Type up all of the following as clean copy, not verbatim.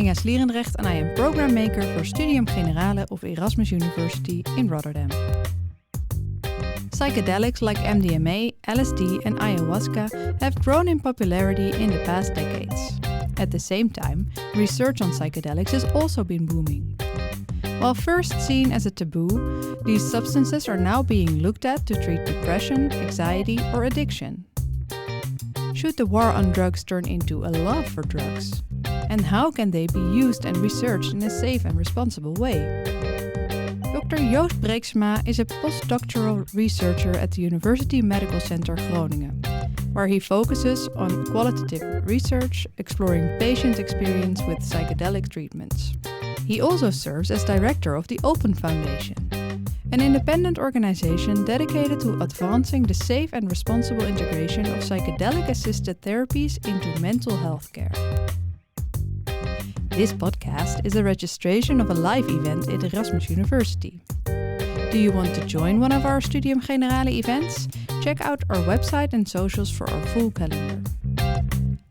Senja Slierendrecht and I am program maker for Studium Generale of Erasmus University in Rotterdam. Psychedelics like MDMA, LSD and Ayahuasca have grown in popularity in the past decades. At the same time, research on psychedelics has also been booming. While first seen as a taboo, these substances are now being looked at to treat depression, anxiety or addiction. Should the war on drugs turn into a love for drugs? And how can they be used and researched in a safe and responsible way? Dr. Joost Breeksema is a postdoctoral researcher at the University Medical Center Groningen, where he focuses on qualitative research, exploring patient experience with psychedelic treatments. He also serves as director of the Open Foundation, an independent organization dedicated to advancing the safe and responsible integration of psychedelic-assisted therapies into mental health care. This podcast is a registration of a live event at Erasmus University. Do you want to join one of our Studium Generale events? Check out our website and socials for our full calendar.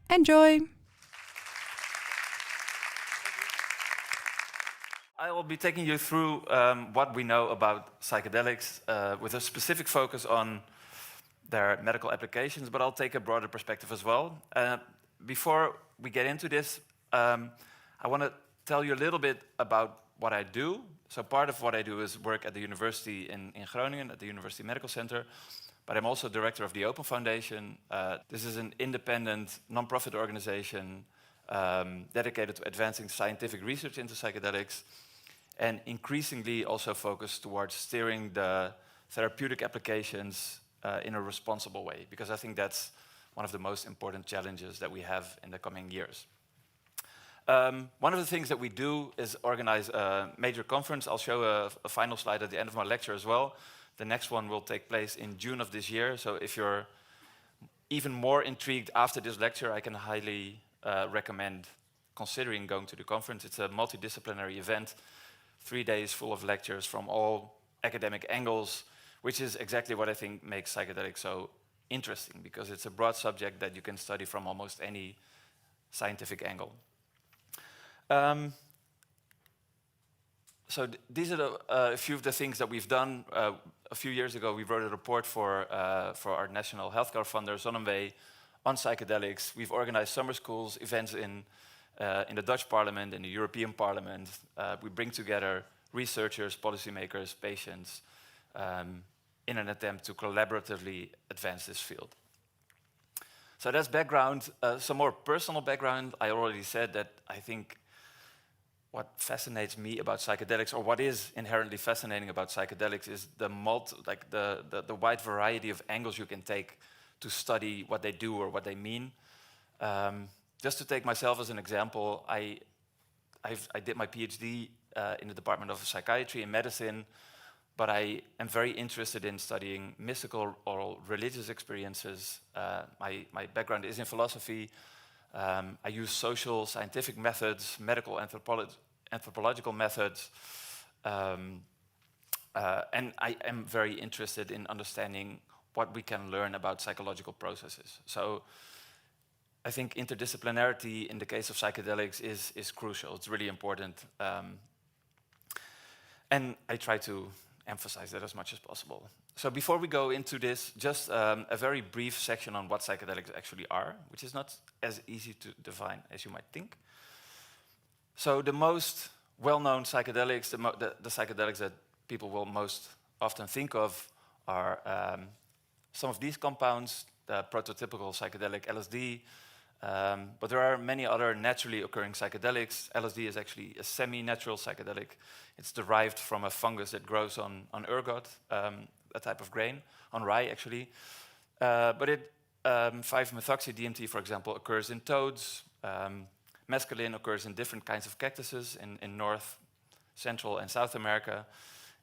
Enjoy! I will be taking you through what we know about psychedelics with a specific focus on their medical applications, but I'll take a broader perspective as well. Before we get into this, I want to tell you a little bit about what I do. So part of what I do is work at the university in Groningen, at the University Medical Center, but I'm also director of the Open Foundation. This is an independent, non-profit organization dedicated to advancing scientific research into psychedelics, and increasingly also focused towards steering the therapeutic applications in a responsible way, because I think that's one of the most important challenges that we have in the coming years. One of the things that we do is organize a major conference. I'll show a final slide at the end of my lecture as well. The next one will take place in June of this year, so if you're even more intrigued after this lecture, I can highly recommend considering going to the conference. It's a multidisciplinary event, 3 days full of lectures from all academic angles, which is exactly what I think makes psychedelics so interesting, because it's a broad subject that you can study from almost any scientific angle. These are a few of the things that we've done. A few years ago, we wrote a report for our national healthcare funder, Zonnewe, on psychedelics. We've organized summer schools, events in the Dutch Parliament, in the European Parliament. We bring together researchers, policymakers, patients in an attempt to collaboratively advance this field. So that's background. Some more personal background. I already said that I think what fascinates me about psychedelics, or what is inherently fascinating about psychedelics, is the wide variety of angles you can take to study what they do or what they mean. Just to take myself as an example, I did my PhD in the Department of Psychiatry and Medicine, but I am very interested in studying mystical or religious experiences. My background is in philosophy. I use social scientific methods, medical anthropological methods, and I am very interested in understanding what we can learn about psychological processes. So I think interdisciplinarity in the case of psychedelics is crucial. It's really important. And I try to emphasize that as much as possible. So before we go into this, just a very brief section on what psychedelics actually are, which is not as easy to define as you might think. So the most well-known psychedelics, the psychedelics that people will most often think of are some of these compounds, the prototypical psychedelic LSD, but there are many other naturally occurring psychedelics. LSD is actually a semi-natural psychedelic. It's derived from a fungus that grows on ergot, a type of grain, on rye actually. But 5-methoxy-DMT, for example, occurs in toads. Mescaline occurs in different kinds of cactuses in North, Central, and South America.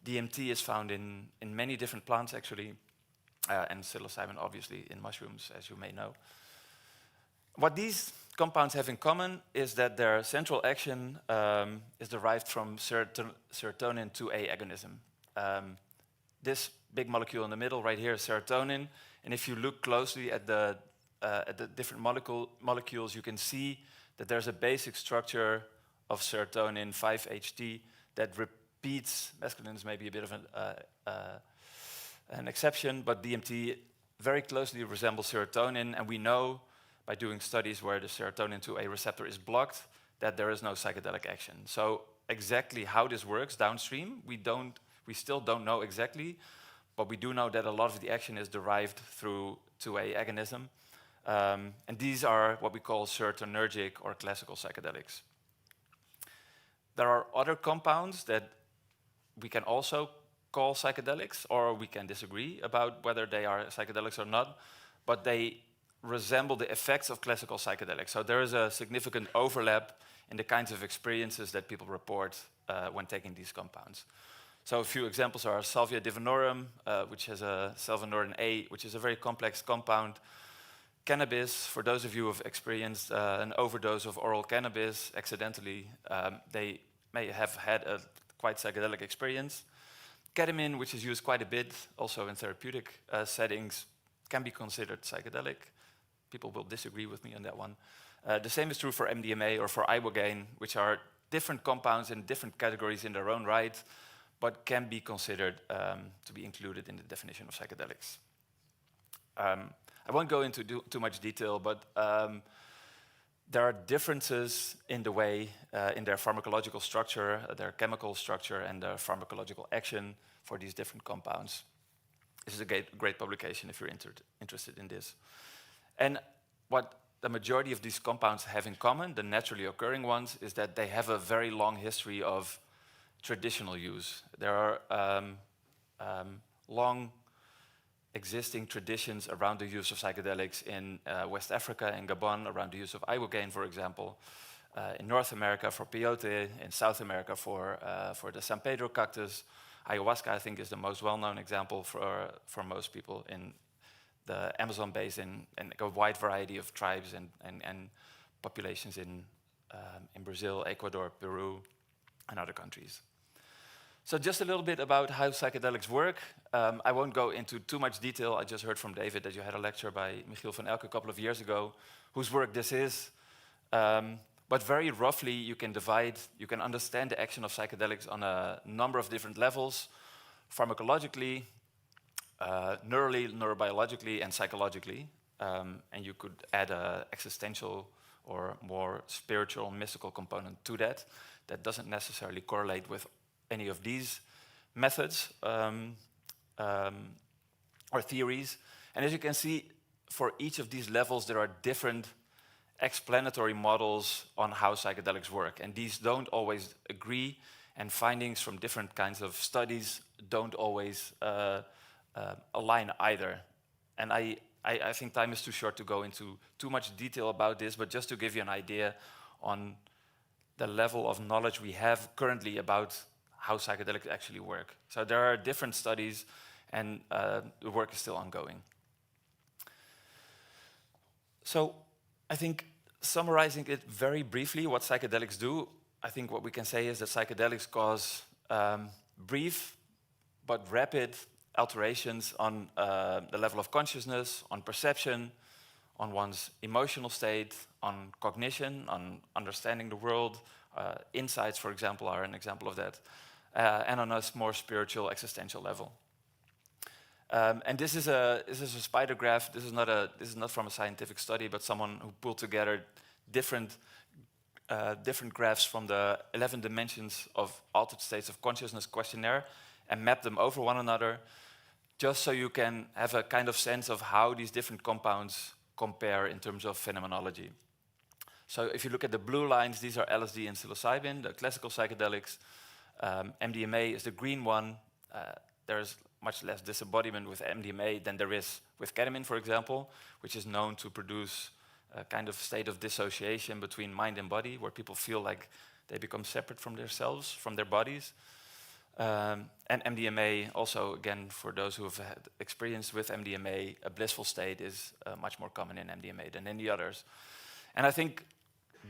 DMT is found in many different plants actually, and psilocybin obviously in mushrooms, as you may know. What these compounds have in common is that their central action is derived from serotonin 2A agonism. This big molecule in the middle right here is serotonin, and if you look closely at the different molecules, you can see that there's a basic structure of serotonin, 5-HT, that repeats. Mescaline is maybe a bit of an exception, but DMT very closely resembles serotonin, and we know by doing studies where the serotonin 2A receptor is blocked that there is no psychedelic action. So exactly how this works downstream, we still don't know exactly, but we do know that a lot of the action is derived through 2A agonism. And these are what we call serotonergic or classical psychedelics. There are other compounds that we can also call psychedelics, or we can disagree about whether they are psychedelics or not, but they resemble the effects of classical psychedelics. So there is a significant overlap in the kinds of experiences that people report when taking these compounds. So a few examples are salvia divinorum, which has a salvinorin A, which is a very complex compound. Cannabis, for those of you who have experienced an overdose of oral cannabis accidentally, they may have had a quite psychedelic experience. Ketamine, which is used quite a bit, also in therapeutic settings, can be considered psychedelic. People will disagree with me on that one. The same is true for MDMA or for ibogaine, which are different compounds in different categories in their own right, but can be considered to be included in the definition of psychedelics. I won't go into too much detail, but there are differences in the way, in their pharmacological structure, their chemical structure, and their pharmacological action for these different compounds. This is a great publication if you're interested in this. And what the majority of these compounds have in common, the naturally occurring ones, is that they have a very long history of traditional use. There are long existing traditions around the use of psychedelics in West Africa, in Gabon, around the use of ibogaine, for example, in North America for peyote, in South America for the San Pedro cactus. Ayahuasca, I think, is the most well-known example for most people in the Amazon basin, and a wide variety of tribes and populations in Brazil, Ecuador, Peru, and other countries. So just a little bit about how psychedelics work. I won't go into too much detail. I just heard from David that you had a lecture by Michiel van Elke a couple of years ago, whose work this is. But very roughly, you can understand the action of psychedelics on a number of different levels: pharmacologically, neurally, neurobiologically, and psychologically. And you could add an existential or more spiritual, mystical component to that. That doesn't necessarily correlate with any of these methods or theories. And as you can see, for each of these levels, there are different explanatory models on how psychedelics work. And these don't always agree, and findings from different kinds of studies don't always align either. And I think time is too short to go into too much detail about this, but just to give you an idea on the level of knowledge we have currently about how psychedelics actually work. So there are different studies, and the work is still ongoing. So I think summarizing it very briefly, what psychedelics do, I think what we can say is that psychedelics cause brief but rapid alterations on the level of consciousness, on perception, on one's emotional state, on cognition, on understanding the world. Insights, for example, are an example of that. And on a more spiritual, existential level. And this is a spider graph. This is not from a scientific study, but someone who pulled together different graphs from the 11 dimensions of altered states of consciousness questionnaire and mapped them over one another, just so you can have a kind of sense of how these different compounds compare in terms of phenomenology. So if you look at the blue lines, these are LSD and psilocybin, the classical psychedelics. MDMA is the green one. There's much less disembodiment with MDMA than there is with ketamine, for example, which is known to produce a kind of state of dissociation between mind and body, where people feel like they become separate from themselves, from their bodies. And MDMA, also, again, for those who have had experience with MDMA, a blissful state is much more common in MDMA than in the others. And I think,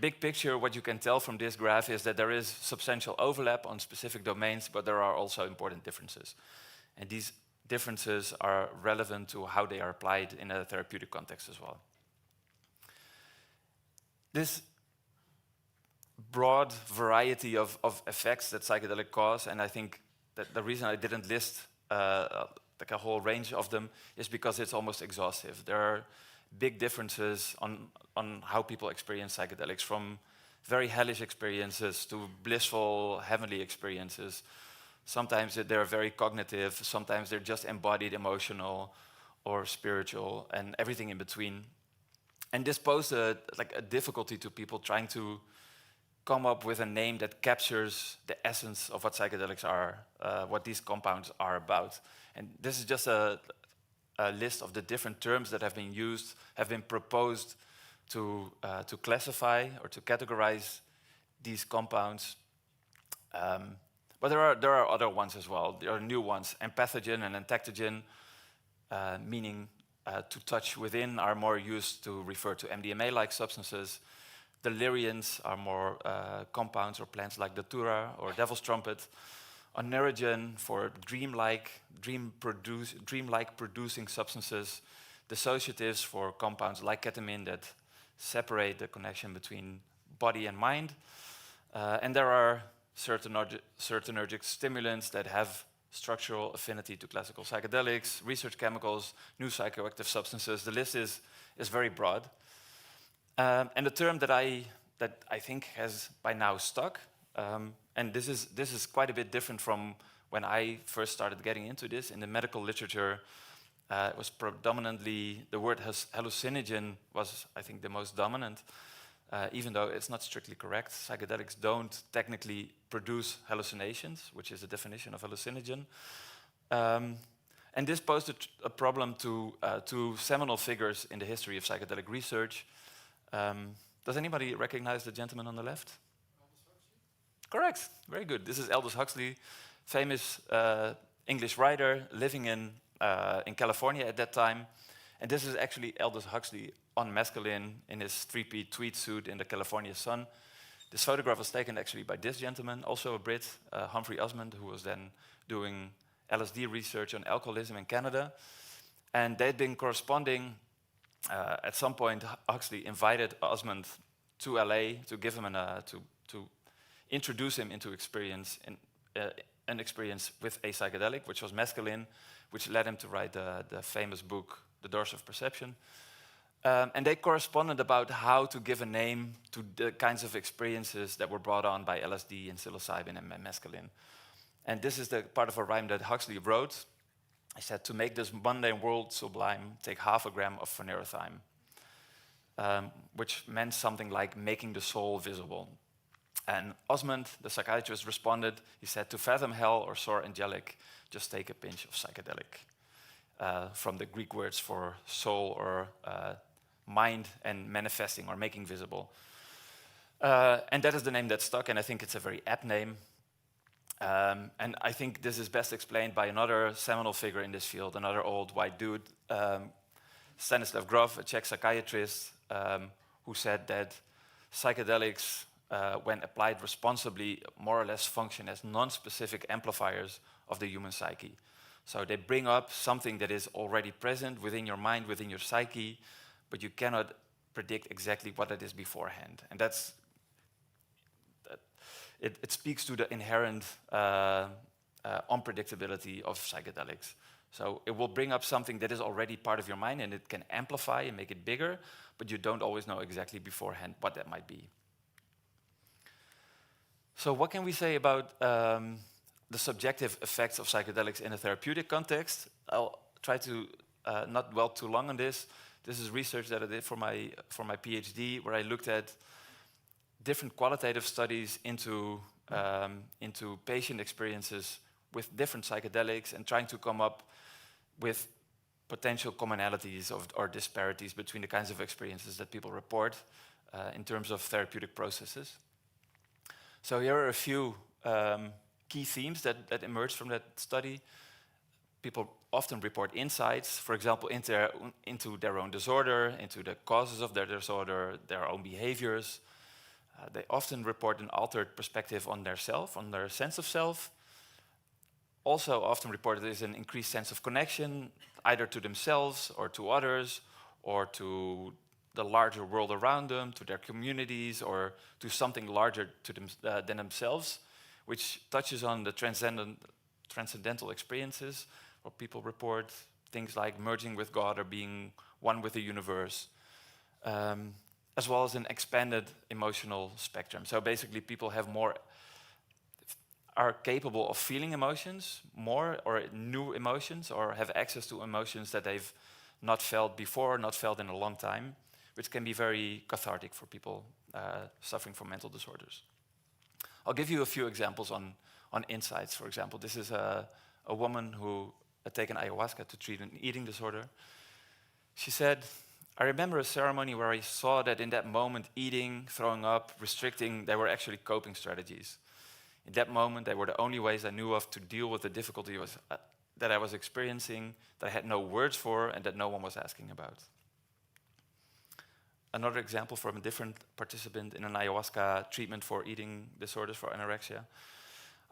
big picture, what you can tell from this graph is that there is substantial overlap on specific domains, but there are also important differences. And these differences are relevant to how they are applied in a therapeutic context as well. This broad variety of effects that psychedelic cause, and I think that the reason I didn't list like a whole range of them is because it's almost exhaustive. There are big differences on how people experience psychedelics, from very hellish experiences to blissful, heavenly experiences. Sometimes they're very cognitive, sometimes they're just embodied emotional or spiritual, and everything in between. And this posed a difficulty to people trying to come up with a name that captures the essence of what psychedelics are, what these compounds are about. And this is just a list of the different terms that have been used, have been proposed to classify or to categorize these compounds. But there are other ones as well. There are new ones. Empathogen and entactogen, meaning to touch within, are more used to refer to MDMA-like substances. Deliriants are more compounds or plants like datura or devil's trumpet. Oneirogen for dreamlike producing substances. Dissociatives for compounds like ketamine that separate the connection between body and mind. And there are serotonergic stimulants that have structural affinity to classical psychedelics, research chemicals, new psychoactive substances. The list is very broad. And the term that I think has by now stuck, and this is quite a bit different from when I first started getting into this. In the medical literature, it was predominantly, the word hallucinogen was, I think, the most dominant, even though it's not strictly correct. Psychedelics don't technically produce hallucinations, which is the definition of hallucinogen. And this posed a problem to two seminal figures in the history of psychedelic research. Does anybody recognize the gentleman on the left? Correct, very good. This is Aldous Huxley, famous English writer living in California at that time. And this is actually Aldous Huxley on mescaline in his three-piece tweed suit in the California sun. This photograph was taken actually by this gentleman, also a Brit, Humphrey Osmond, who was then doing LSD research on alcoholism in Canada. And they'd been corresponding. At some point, Huxley invited Osmond to LA to give him to introduce him into an experience with a psychedelic, which was mescaline, which led him to write the famous book, The Doors of Perception. And they corresponded about how to give a name to the kinds of experiences that were brought on by LSD and psilocybin and mescaline. And this is the part of a rhyme that Huxley wrote. He said, "To make this mundane world sublime, take 1/2 gram of phenerothime," which meant something like making the soul visible. And Osmond, the psychiatrist, responded. He said, "To fathom hell or soar angelic, just take a pinch of psychedelic," from the Greek words for soul or mind and manifesting or making visible. And that is the name that stuck, and I think it's a very apt name. And I think this is best explained by another seminal figure in this field, another old white dude, Stanislav Grof, a Czech psychiatrist, who said that psychedelics, when applied responsibly, more or less function as non-specific amplifiers of the human psyche. So they bring up something that is already present within your mind, within your psyche, but you cannot predict exactly what it is beforehand. And it speaks to the inherent unpredictability of psychedelics. So it will bring up something that is already part of your mind, and it can amplify and make it bigger, but you don't always know exactly beforehand what that might be. So what can we say about the subjective effects of psychedelics in a therapeutic context? I'll try to not dwell too long on this. This is research that I did for my PhD, where I looked at different qualitative studies into patient experiences with different psychedelics and trying to come up with potential commonalities or disparities between the kinds of experiences that people report in terms of therapeutic processes. So here are a few key themes that emerged from that study. People often report insights, for example, into their own disorder, into the causes of their disorder, their own behaviors. They often report an altered perspective on their self, on their sense of self. Also often reported is an increased sense of connection, either to themselves or to others, or to the larger world around them, to their communities, or to something larger to than themselves, which touches on the transcendental experiences, where people report things like merging with God or being one with the universe, as well as an expanded emotional spectrum. So basically, people are capable of feeling emotions more, or new emotions, or have access to emotions that they've not felt before, not felt in a long time, which can be very cathartic for people suffering from mental disorders. I'll give you a few examples on insights. For example, this is a woman who had taken ayahuasca to treat an eating disorder. She said, "I remember a ceremony where I saw that in that moment, eating, throwing up, restricting, they were actually coping strategies. In that moment, they were the only ways I knew of to deal with the difficulty that I was experiencing, that I had no words for, and that no one was asking about." Another example from a different participant in an ayahuasca treatment for eating disorders, for anorexia.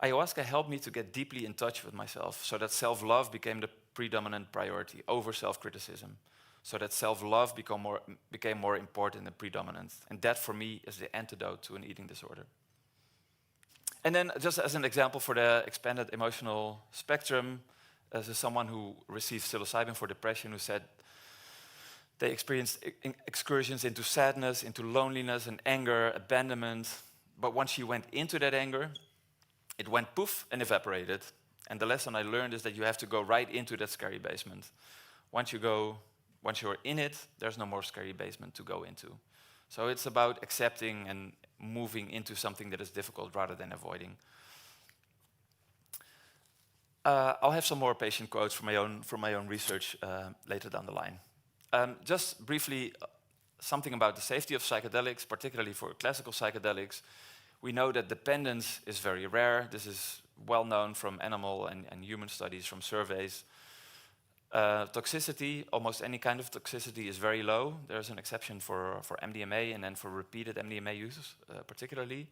"Ayahuasca helped me to get deeply in touch with myself, so that self-love became the predominant priority over self-criticism, so that self-love became more important and predominant. And that, for me, is the antidote to an eating disorder." And then, just as an example for the expanded emotional spectrum, as someone who received psilocybin for depression, who said they experienced excursions into sadness, into loneliness and anger, abandonment. But once she went into that anger, it went poof and evaporated. And the lesson I learned is that you have to go right into that scary basement. Once you're in it, there's no more scary basement to go into. So it's about accepting and moving into something that is difficult rather than avoiding. I'll have some more patient quotes from my own research later down the line. Just briefly, something about the safety of psychedelics, particularly for classical psychedelics. We know that dependence is very rare. This is well known from animal and human studies, from surveys. Toxicity, almost any kind of toxicity, is very low. There's an exception for MDMA and then for repeated MDMA use, particularly.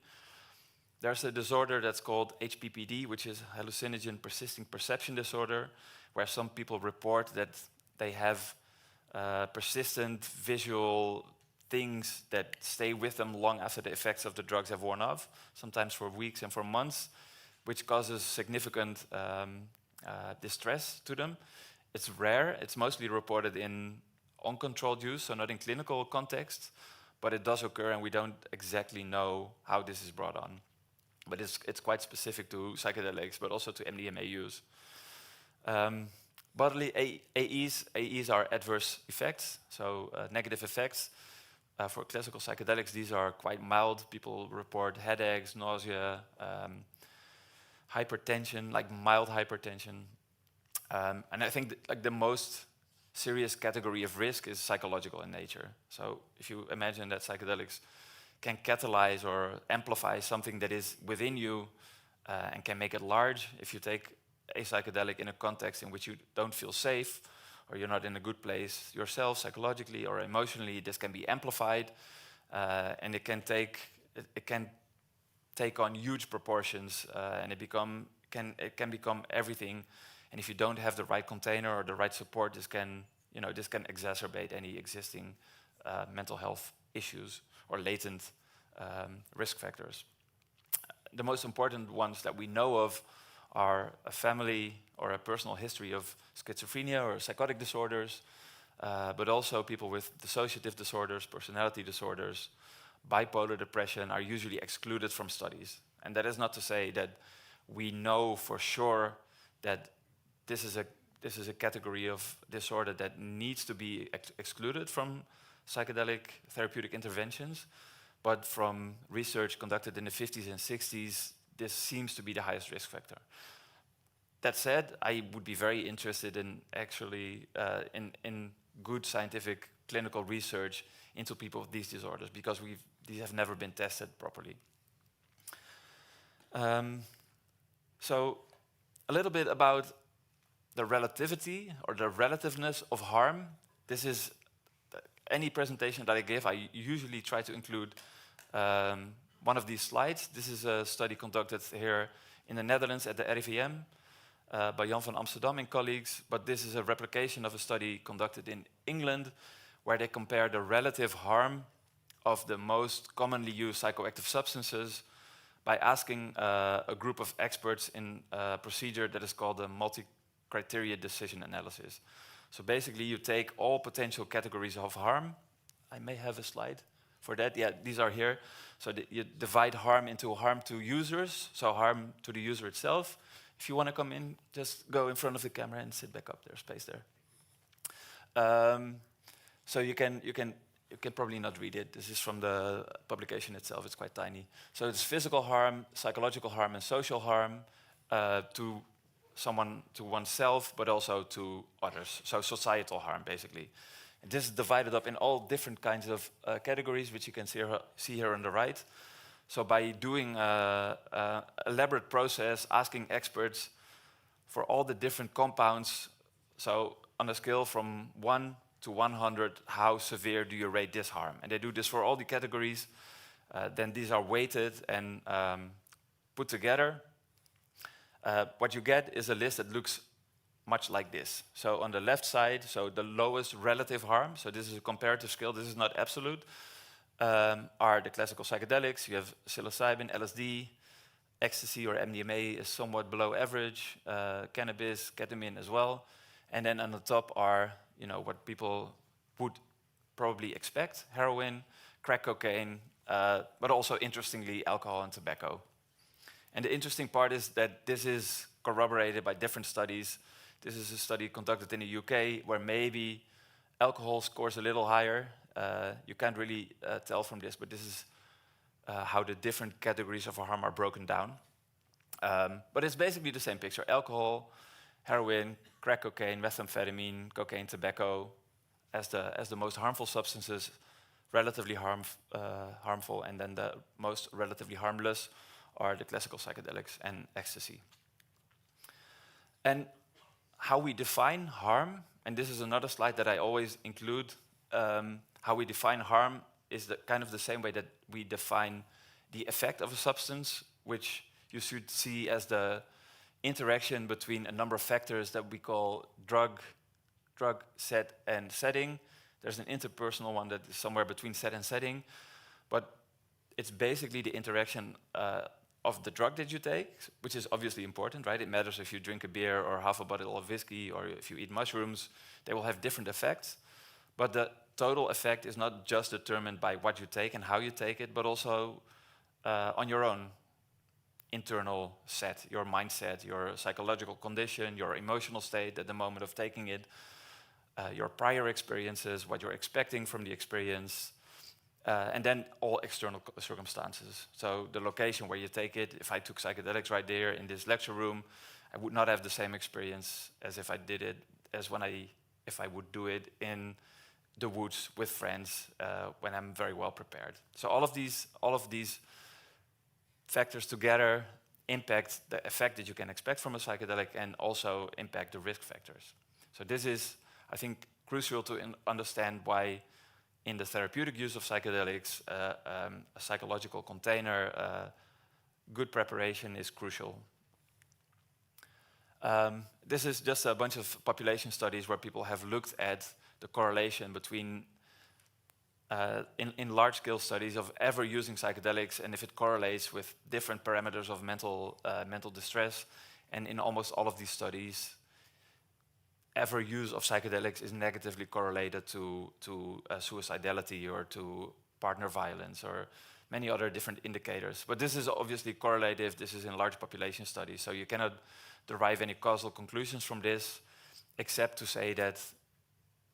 There's a disorder that's called HPPD, which is hallucinogen persisting perception disorder, where some people report that they have persistent visual things that stay with them long after the effects of the drugs have worn off, sometimes for weeks and for months, which causes significant distress to them. It's rare. It's mostly reported in uncontrolled use, so not in clinical context, but it does occur, and we don't exactly know how this is brought on. But it's quite specific to psychedelics, but also to MDMA use. Bodily AEs are adverse effects, so negative effects. For classical psychedelics, these are quite mild. People report headaches, nausea, hypertension, like mild hypertension. And I think the most serious category of risk is psychological in nature. So if you imagine that psychedelics can catalyze or amplify something that is within you and can make it large, if you take a psychedelic in a context in which you don't feel safe, or you're not in a good place yourself, psychologically or emotionally, this can be amplified, and it can take on huge proportions, and it can become everything. And if you don't have the right container or the right support, this can exacerbate any existing mental health issues or latent risk factors. The most important ones that we know of are a family or a personal history of schizophrenia or psychotic disorders, but also people with dissociative disorders, personality disorders, bipolar depression are usually excluded from studies. And that is not to say that we know for sure that this is a category of disorder that needs to be excluded from psychedelic therapeutic interventions, but from research conducted in the 50s and 60s, this seems to be the highest risk factor. That said, I would be very interested in actually in good scientific clinical research into people with these disorders, because these have never been tested properly. So a little bit about the relativity or the relativeness of harm. This is any presentation that I give, I usually try to include one of these slides. This is a study conducted here in the Netherlands at the RIVM by Jan van Amsterdam and colleagues, but this is a replication of a study conducted in England, where they compare the relative harm of the most commonly used psychoactive substances by asking a group of experts in a procedure that is called a multi-criteria decision analysis. So basically, you take all potential categories of harm. I may have a slide for that. Yeah, these are here. So you divide harm into harm to users, so harm to the user itself. If you want to come in, just go in front of the camera and sit back up. There's space there. So you can probably not read it. This is from the publication itself. It's quite tiny. So it's physical harm, psychological harm, and social harm to someone, to oneself, but also to others. So societal harm, basically. And this is divided up in all different kinds of categories, which you can see here on the right. So by doing an elaborate process, asking experts for all the different compounds, so on a scale from 1 to 100, how severe do you rate this harm? And they do this for all the categories. Then these are weighted and put together. What you get is a list that looks much like this. So on the left side, so the lowest relative harm, so this is a comparative scale, this is not absolute, are the classical psychedelics. You have psilocybin, LSD, ecstasy or MDMA is somewhat below average, cannabis, ketamine as well. And then on the top are, you know, what people would probably expect: heroin, crack cocaine, but also interestingly alcohol and tobacco. And the interesting part is that this is corroborated by different studies. This is a study conducted in the UK where maybe alcohol scores a little higher. You can't really tell from this, but this is how the different categories of harm are broken down. But it's basically the same picture: alcohol, heroin, crack cocaine, methamphetamine, cocaine, tobacco as the most harmful substances, relatively harmful, and then the most relatively harmless are the classical psychedelics and ecstasy. And how we define harm, and this is another slide that I always include, how we define harm is kind of the same way that we define the effect of a substance, which you should see as the interaction between a number of factors that we call drug, set, and setting. There's an interpersonal one that is somewhere between set and setting, but it's basically the interaction of the drug that you take, which is obviously important, right? It matters if you drink a beer or half a bottle of whiskey or if you eat mushrooms. They will have different effects, but the total effect is not just determined by what you take and how you take it, but also on your own internal set, your mindset, your psychological condition, your emotional state at the moment of taking it, your prior experiences, what you're expecting from the experience, and then all external circumstances. So the location where you take it, if I took psychedelics right there in this lecture room, I would not have the same experience as if I did it, as if I would do it in the woods with friends when I'm very well prepared. So all of these factors together impact the effect that you can expect from a psychedelic and also impact the risk factors. So this is, I think, crucial to understand why in the therapeutic use of psychedelics, a psychological container, good preparation is crucial. This is just a bunch of population studies where people have looked at the correlation between in large-scale studies of ever using psychedelics and if it correlates with different parameters of mental distress. And in almost all of these studies, ever use of psychedelics is negatively correlated to suicidality or to partner violence or many other different indicators. But this is obviously correlative. This is in large population studies, so you cannot derive any causal conclusions from this, except to say that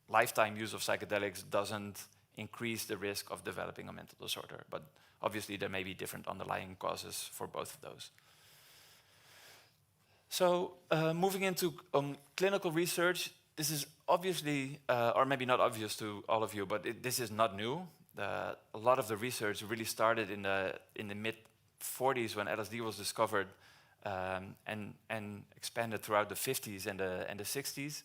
lifetime use of psychedelics doesn't increase the risk of developing a mental disorder. But obviously there may be different underlying causes for both of those. So moving into clinical research, this is obviously, or maybe not obvious to all of you, but this is not new. A lot of the research really started in the mid-40s when LSD was discovered and expanded throughout the 50s and the 60s.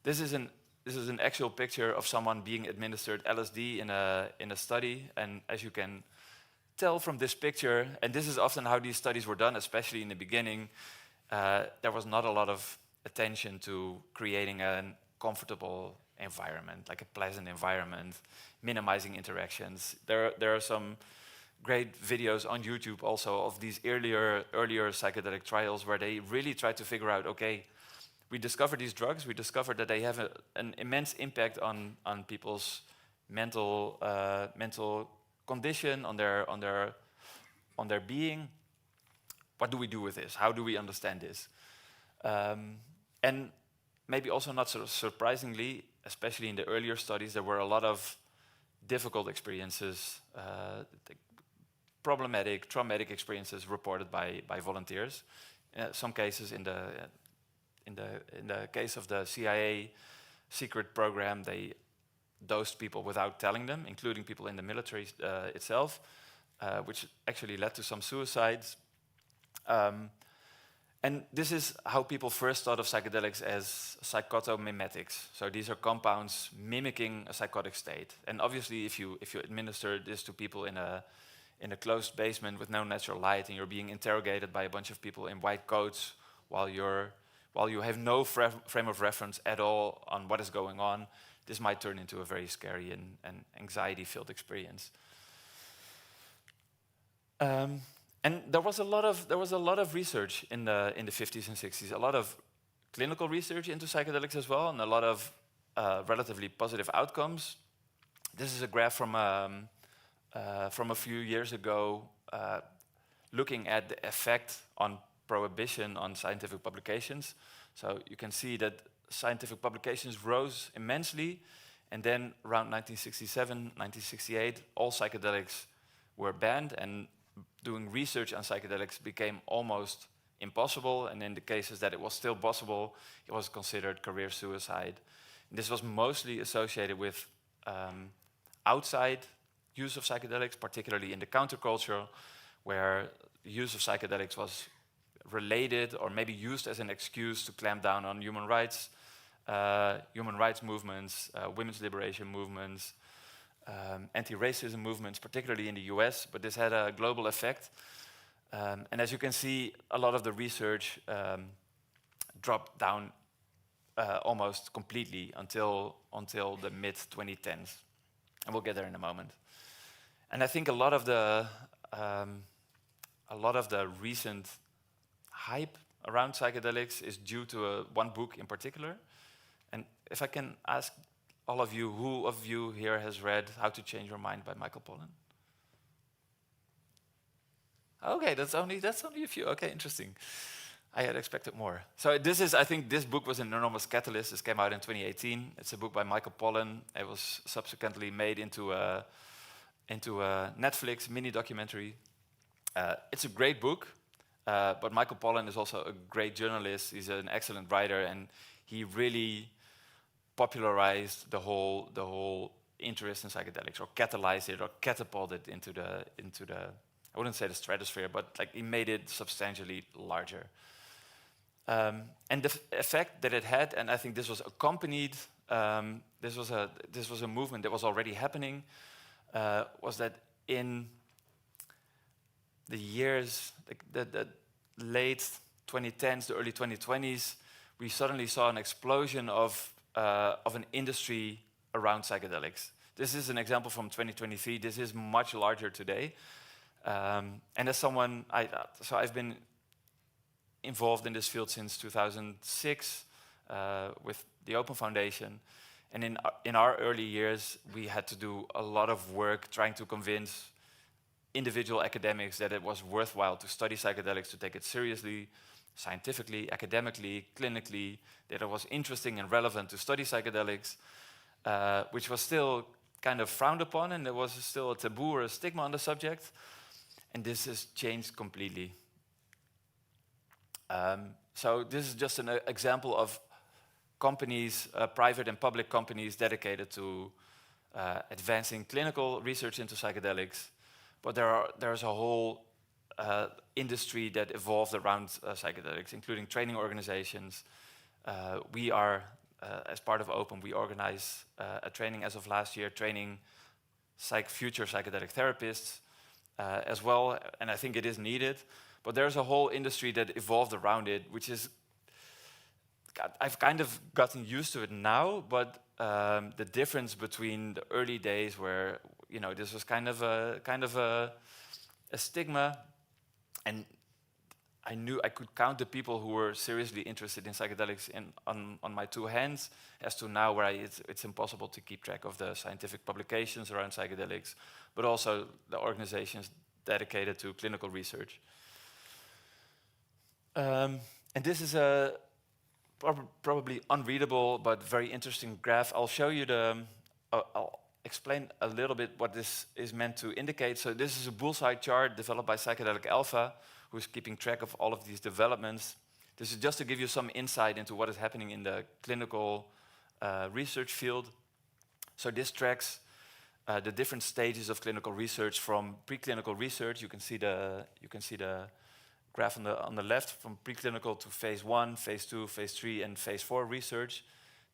This is an actual picture of someone being administered LSD in a study, and as you can tell from this picture, and this is often how these studies were done, especially in the beginning, there was not a lot of attention to creating a comfortable environment, like a pleasant environment, minimizing interactions. There are some great videos on YouTube also of these earlier psychedelic trials where they really try to figure out, okay, we discovered these drugs, we discovered that they have an immense impact on people's mental condition, on their being. What do we do with this? How do we understand this? And maybe also not so surprisingly, especially in the earlier studies, there were a lot of difficult experiences, problematic, traumatic experiences reported by volunteers. Some cases, in the case of the CIA secret program, they dosed people without telling them, including people in the military itself, which actually led to some suicides. And this is how people first thought of psychedelics, as psychotomimetics. So these are compounds mimicking a psychotic state. And obviously, if you administer this to people in a closed basement with no natural light, and you're being interrogated by a bunch of people in white coats while you have no frame of reference at all on what is going on, this might turn into a very scary and anxiety-filled experience. And there was a lot of research in the 50s and 60s, a lot of clinical research into psychedelics as well, and a lot of relatively positive outcomes. This is a graph from a few years ago, looking at the effect on prohibition on scientific publications. So you can see that scientific publications rose immensely, and then around 1967, 1968, all psychedelics were banned, and doing research on psychedelics became almost impossible, and in the cases that it was still possible, it was considered career suicide. And this was mostly associated with outside use of psychedelics, particularly in the counterculture, where the use of psychedelics was related or maybe used as an excuse to clamp down on human rights movements, women's liberation movements, anti-racism movements, particularly in the US, but this had a global effect. And as you can see, a lot of the research dropped down almost completely until the mid-2010s. And we'll get there in a moment. And I think a lot of the recent hype around psychedelics is due to one book in particular. And if I can ask all of you, who of you here has read How to Change Your Mind by Michael Pollan? Okay, that's only a few. Okay, interesting. I had expected more. So I think this book was an enormous catalyst. This came out in 2018. It's a book by Michael Pollan. It was subsequently made into a Netflix mini documentary. It's a great book, but Michael Pollan is also a great journalist. He's an excellent writer, and he really popularized the whole interest in psychedelics, or catalyzed it, or catapulted into the I wouldn't say the stratosphere, but like he made it substantially larger. And the effect that it had, and I think this was accompanied, this was a movement that was already happening, was that in the years, the late 2010s, the early 2020s, we suddenly saw an explosion of an industry around psychedelics. This is an example from 2023. This is much larger today. And as someone, I've been involved in this field since 2006 with the Open Foundation. And in our early years, we had to do a lot of work trying to convince individual academics that it was worthwhile to study psychedelics, to take it seriously, scientifically, academically, clinically, that it was interesting and relevant to study psychedelics, which was still kind of frowned upon, and there was still a taboo or a stigma on the subject. And this has changed completely. So this is just an example of companies, private and public companies dedicated to advancing clinical research into psychedelics. But there's a whole industry that evolved around psychedelics, including training organizations. We are, as part of Open, we organize a training as of last year, training future psychedelic therapists as well, and I think it is needed. But there's a whole industry that evolved around it, which is, I've kind of gotten used to it now, but the difference between the early days where, you know, this was kind of a stigma, and I knew I could count the people who were seriously interested in psychedelics on my two hands, as to now where it's impossible to keep track of the scientific publications around psychedelics, but also the organizations dedicated to clinical research. And this is a probably unreadable but very interesting graph. I'll show you I'll explain a little bit what this is meant to indicate. So this is a bullseye chart developed by Psychedelic Alpha, who's keeping track of all of these developments. This is just to give you some insight into what is happening in the clinical research field. So this tracks the different stages of clinical research from preclinical research. You can see the graph on the left, from preclinical to phase 1, phase 2, phase 3, and phase 4 research.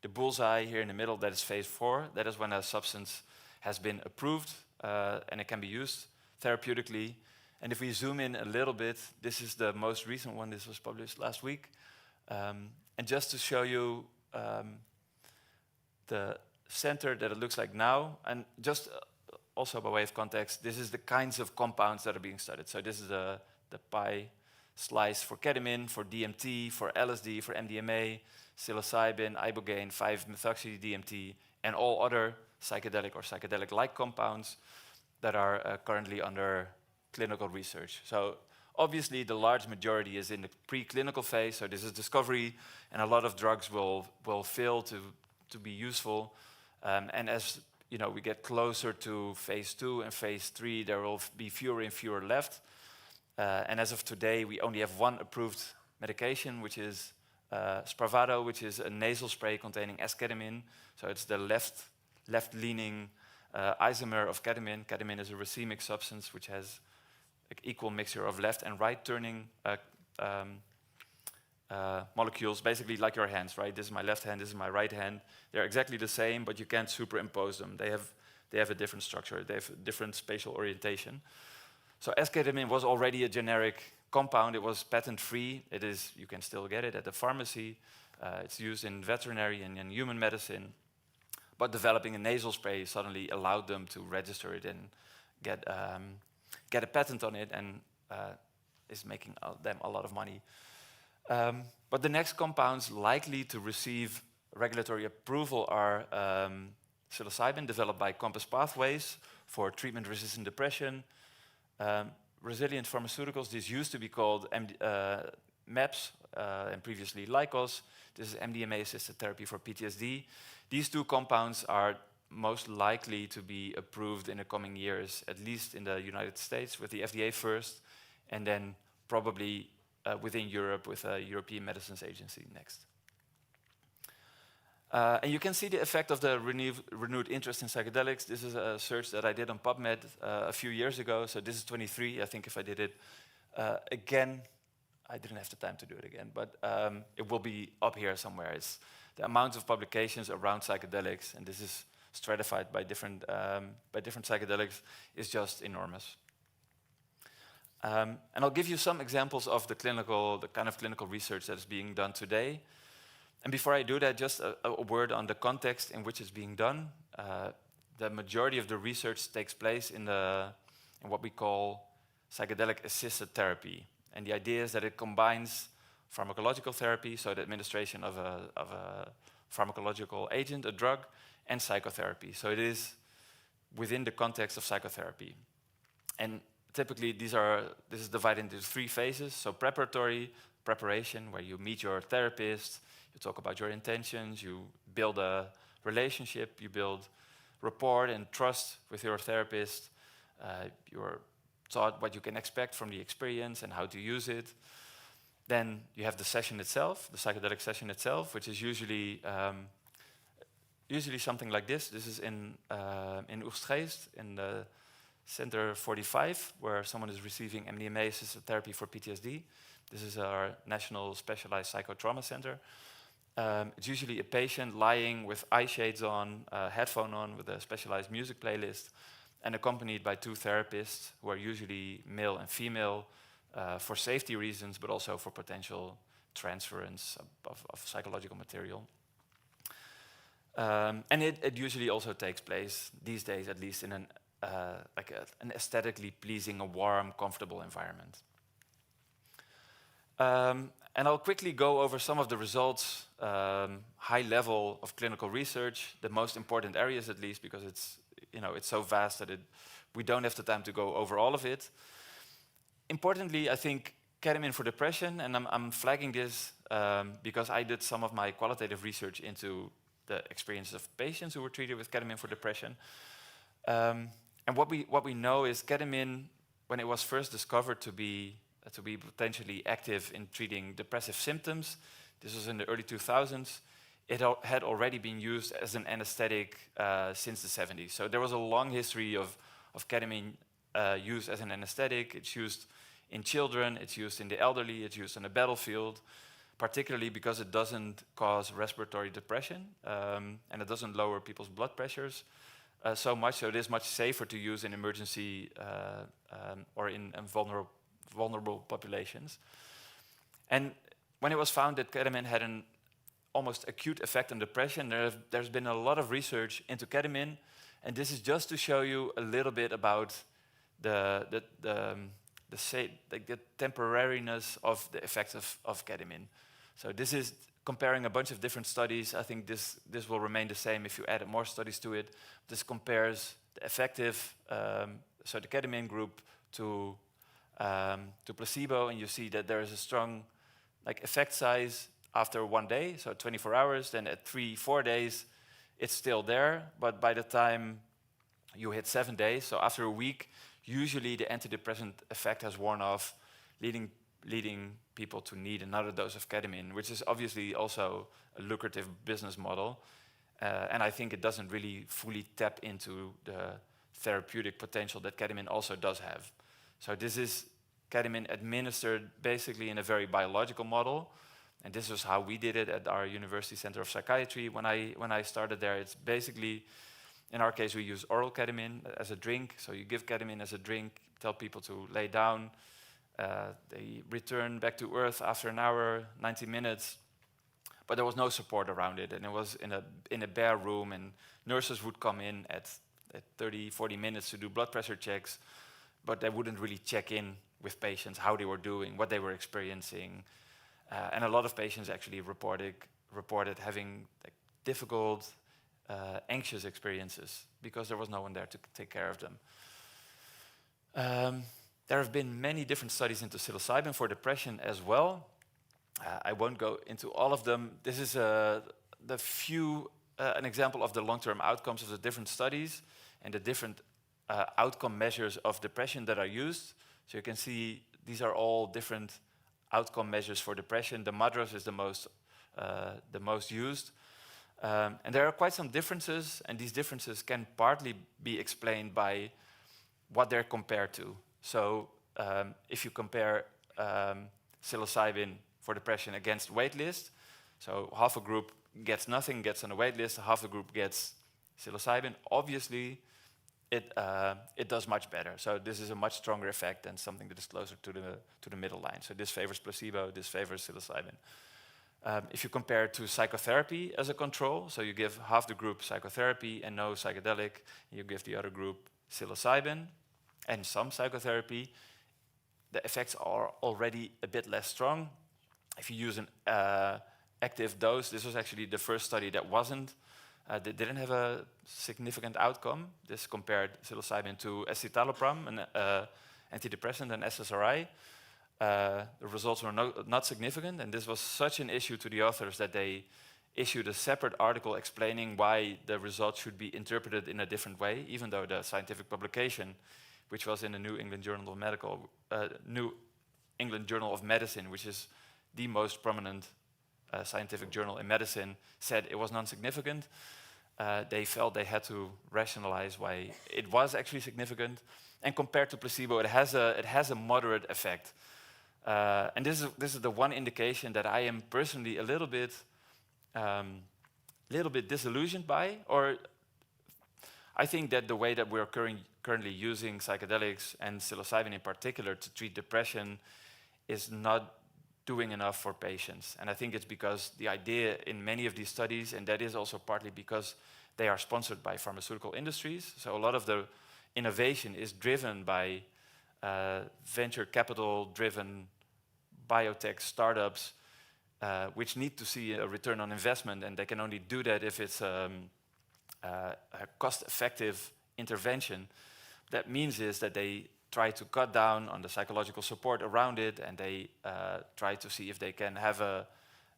The bullseye here in the middle, that is phase 4. That is when a substance has been approved and it can be used therapeutically. And if we zoom in a little bit, this is the most recent one. This was published last week. And just to show you the center that it looks like now, and just also by way of context, this is the kinds of compounds that are being studied. So this is the pie slice for ketamine, for DMT, for LSD, for MDMA, psilocybin, ibogaine, 5-methoxy-DMT, and all other psychedelic or psychedelic-like compounds that are currently under clinical research. So obviously the large majority is in the preclinical phase, so this is discovery, and a lot of drugs will fail to be useful. And as you know, we get closer to phase 2 and phase 3, there will be fewer and fewer left. And as of today, we only have one approved medication, which is Spravato, which is a nasal spray containing S-ketamine. So it's the left-leaning isomer of ketamine. Ketamine is a racemic substance which has an equal mixture of left and right-turning molecules, basically like your hands, right? This is my left hand, this is my right hand. They're exactly the same, but you can't superimpose them. They have a different structure. They have a different spatial orientation. So S-ketamine was already a generic compound. It was patent-free. You can still get it at the pharmacy. It's used in veterinary and in human medicine. But developing a nasal spray suddenly allowed them to register it and get a patent on it, and is making them a lot of money. But the next compounds likely to receive regulatory approval are psilocybin, developed by Compass Pathways for treatment-resistant depression. Resilient Pharmaceuticals, this used to be called MAPS, and previously Lykos. This is MDMA-assisted therapy for PTSD. These two compounds are most likely to be approved in the coming years, at least in the United States with the FDA first, and then probably within Europe with a European Medicines Agency next. And you can see the effect of the renewed interest in psychedelics. This is a search that I did on PubMed a few years ago. So this is 23. I think if I did it again, I didn't have the time to do it again, but it will be up here somewhere. It's the amount of publications around psychedelics, and this is stratified by different psychedelics, is just enormous. And I'll give you some examples of the kind of clinical research that is being done today. And before I do that, just a word on the context in which it's being done. The majority of the research takes place in what we call psychedelic-assisted therapy. And the idea is that it combines pharmacological therapy, so the administration of a pharmacological agent, a drug, and psychotherapy. So it is within the context of psychotherapy. And typically this is divided into 3 phases. So preparation, where you meet your therapist, you talk about your intentions, you build a relationship, you build rapport and trust with your therapist. You're taught what you can expect from the experience and how to use it. Then you have the session itself, the psychedelic session itself, which is usually something like this. This is in Oostgeest, in the Center 45, where someone is receiving MDMA-assisted therapy for PTSD. This is our National Specialized Psychotrauma Center. It's usually a patient lying with eye shades on, headphone on, with a specialized music playlist, and accompanied by 2 therapists, who are usually male and female, for safety reasons, but also for potential transference of psychological material. And it usually also takes place these days, at least in an aesthetically pleasing, a warm, comfortable environment. And I'll quickly go over some of the results, high level of clinical research, the most important areas at least, because it's so vast that we don't have the time to go over all of it. Importantly, I think ketamine for depression, and I'm flagging this because I did some of my qualitative research into the experiences of patients who were treated with ketamine for depression. And what we know is ketamine, when it was first discovered to be potentially active in treating depressive symptoms, this was in the early 2000s, it had already been used as an anesthetic since the 70s. So there was a long history of ketamine use as an anesthetic. It's used in children, it's used in the elderly, it's used on the battlefield, particularly because it doesn't cause respiratory depression and it doesn't lower people's blood pressures so much. So it is much safer to use in emergency or in vulnerable populations. And when it was found that ketamine had an almost acute effect on depression, there's been a lot of research into ketamine, and this is just to show you a little bit about the temporariness of the effects of ketamine. So this is comparing a bunch of different studies. I think this will remain the same if you add more studies to it. This compares the effective, so the ketamine group to placebo, and you see that there is a strong effect size after 1 day, so 24 hours. Then at 3-4 days, it's still there, but by the time you hit 7 days, so after a week, usually the antidepressant effect has worn off, leading people to need another dose of ketamine, which is obviously also a lucrative business model. And I think it doesn't really fully tap into the therapeutic potential that ketamine also does have. So this is ketamine administered basically in a very biological model. And this was how we did it at our University Center of Psychiatry. When I started there, it's basically, in our case, we use oral ketamine as a drink. So you give ketamine as a drink, tell people to lay down. They return back to earth after an hour, 90 minutes. But there was no support around it. And it was in a bare room, and nurses would come in at 30, 40 minutes to do blood pressure checks. But they wouldn't really check in with patients, how they were doing, what they were experiencing. And a lot of patients actually reported having difficult, anxious experiences because there was no one there to take care of them. There have been many different studies into psilocybin for depression as well. I won't go into all of them. This is an example of the long-term outcomes of the different studies and the different outcome measures of depression that are used. So you can see these are all different outcome measures for depression. The MADRS is the most used. And there are quite some differences, and these differences can partly be explained by what they're compared to. So if you compare psilocybin for depression against waitlist, so half a group gets nothing, gets on a waitlist, half a group gets psilocybin, obviously it does much better. So this is a much stronger effect than something that is closer to the middle line. So this favors placebo, this favors psilocybin. If you compare it to psychotherapy as a control, so you give half the group psychotherapy and no psychedelic, and you give the other group psilocybin and some psychotherapy, the effects are already a bit less strong. If you use an active dose, this was actually the first study that they didn't have a significant outcome. This compared psilocybin to escitalopram, an antidepressant, and SSRI. The results were not significant, and this was such an issue to the authors that they issued a separate article explaining why the results should be interpreted in a different way, even though the scientific publication, which was in the New England Journal of Medicine, which is the most prominent scientific journal in medicine, said it was non-significant. They felt they had to rationalize why it was actually significant, and compared to placebo, it has a moderate effect. And this is the one indication that I am personally a little bit disillusioned by, or I think that the way that we're currently using psychedelics and psilocybin in particular to treat depression is not doing enough for patients. And I think it's because the idea in many of these studies, and that is also partly because they are sponsored by pharmaceutical industries, so a lot of the innovation is driven by venture capital-driven biotech startups, which need to see a return on investment, and they can only do that if it's a cost-effective intervention. That means is that they try to cut down on the psychological support around it, and they try to see if they can have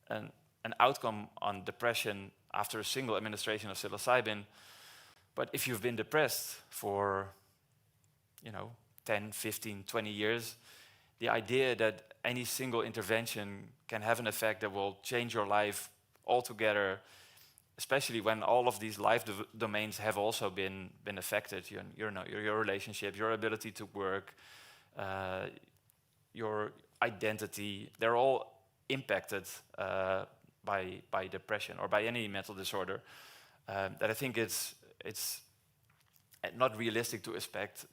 an outcome on depression after a single administration of psilocybin. But if you've been depressed for 10, 15, 20 years, the idea that any single intervention can have an effect that will change your life altogether, especially when all of these life domains have also been affected, your relationship, your ability to work, your identity, they're all impacted by depression or by any mental disorder. That I think it's not realistic to expect